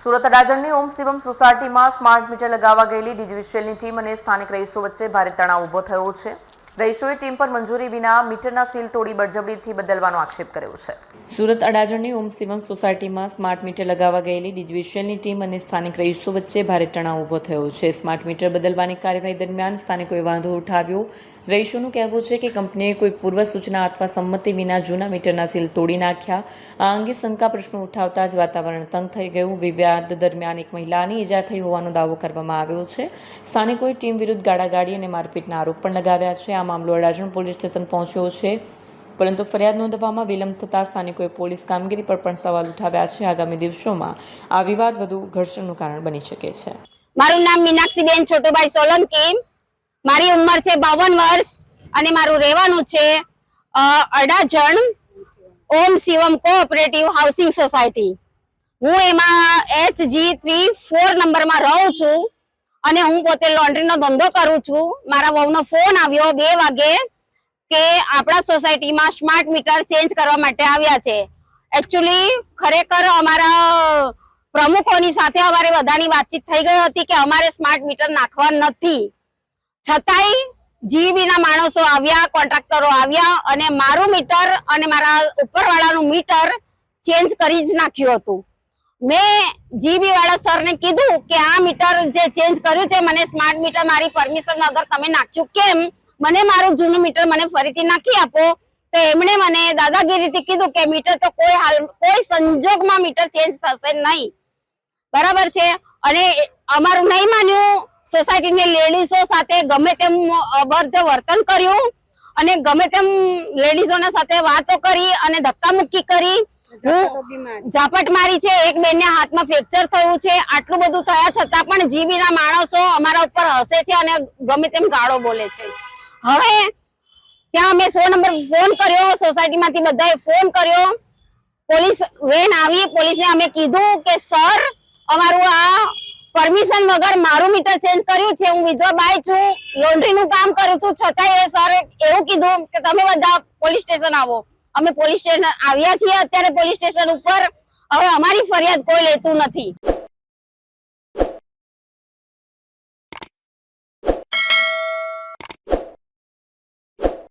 સુરત અડાજણની ઓમ શિવમ સોસાયટીમાં smart meter લગાવવા ગયેલી ડીજીવીસીએલની ટીમ અને સ્થાનિક રહીશો વચ્ચે ભારે તણાવ ઊભો થયો છે। રહીશોએ ટીમ પર મંજૂરી વિના મીટરના સીલ તોડી બળજબરીથી બદલવાનો આક્ષેપ કર્યો છે। સુરત અડાજણની ઓમ શિવમ સોસાયટીમાં સ્માર્ટ મીટર લગાવવા ગયેલી ડીજીવીસીએલની ટીમ અને સ્થાનિક રહીશો વચ્ચે ભારે તણાવ ઊભો થયો છે। સ્માર્ટ મીટર બદલવાની કાર્યવાહી દરમિયાન સ્થાનિકોએ વાંધો ઉઠાવ્યો। રહીશોનું કહેવું છે કે કંપનીએ કોઈ પૂર્વ સૂચના અથવા સંમતિ વિના જૂના મીટરના સીલ તોડી નાખ્યા। આ અંગે શંકા પ્રશ્નો ઉઠાવતા જ વાતાવરણ તંગ થઈ ગયું। વિવાદ દરમિયાન એક મહિલાની ઈજા થઈ હોવાનો દાવો કરવામાં આવ્યો છે। સ્થાનિકોએ ટીમ વિરુદ્ધ ગાળાગાળી અને મારપીટના આરોપ પણ લગાવ્યા છે। આ મામલો અડાજણ પોલીસ સ્ટેશન પહોંચ્યો છે, પરંતુ ફરિયાદ નોંધવામાં વિલંબ થતાં સ્થાનિકોએ પોલીસ કામગીરી પર પણ સવાલ ઉઠાવ્યા છે। આગામી દિવસોમાં આ વિવાદ વધુ ઘર્ષણનું કારણ બની શકે છે। મારું નામ મીનાક્ષીબેન છોટુભાઈ સોલંકી, મારી ઉંમર છે 52 વર્ષ અને મારું રહેવાનું છે અડાજણ ઓમ શિવમ કોઓપરેટિવ હાઉસિંગ સોસાયટી। હું એમાં HG3-4 નંબરમાં રહું છું અને હું પોતે લોન્ડ્રીનો ધંધો કરું છું। મારા વહુનો ફોન આવ્યો 2 વાગે કે આપણા સોસાયટીમાં સ્માર્ટ મીટર ચેન્જ કરવા માટે આવ્યા છે। એકચ્યુઅલી ખરેખર અમારા પ્રમુખોની સાથે અમારે બધાની વાતચીત થઈ ગઈ હતી કે અમારે સ્માર્ટ મીટર નાખવા નથી, છતાંય જીબીના માણસો આવ્યા, કોન્ટ્રાક્ટરો આવ્યા અને મારું મીટર અને મારા ઉપરવાળાનું મીટર ચેન્જ કરી જ નાખ્યું હતું। મેં જીબી વાળા સરને કીધું કે આ મીટર જે ચેન્જ કર્યું છે મને સ્માર્ટ મીટર મારી પરમિશન વગર તમે નાખ્યું કેમ, મને મારું જૂનું મીટર મને ફરીથી નાખી આપો। તો એમણે મને દાદાગીરીથી કીધું કે મીટર તો કોઈ સંજોગમાં મીટર ચેન્જ થશે નહીં, બરાબર છે। અને અમારું નહીં માન્યું, સોસાયટીની લેડીઝો સાથે ગમે તેમ અભદ્ર વર્તન કર્યું અને ગમે તેમ લેડીઝોના સાથે વાતો કરી અને ધક્કામુક્કી કરી, ઝાપટ મારી છે। એક બેનને હાથમાં ફ્રેક્ચર થયું છે। આટલું બધું થયા છતાં પણ જીબીના માણસો અમારા ઉપર હસે છે અને ગમે તેમ ગાળો બોલે છે। હવે ત્યાં અમે 100 નંબર ફોન કર્યો, સોસાયટીમાંથી બધાએ ફોન કર્યો, પોલીસ વેન આવી, પોલીસને અમે કીધું કે સર અમારું આ પરમિશન વગર મારું મીટર ચેન્જ કર્યું છે, હું વિધવા બાઈ છું, લોન્ડ્રીનું કામ કરું છું, છતાંય એ સર એવું કીધું કે તમે બધા પોલીસ સ્ટેશન આવો। અમે પોલીસ સ્ટેશન આવ્યા છીએ અત્યારે પોલીસ સ્ટેશન ઉપર। હવે અમારી ફરિયાદ કોઈ લેતું નથી।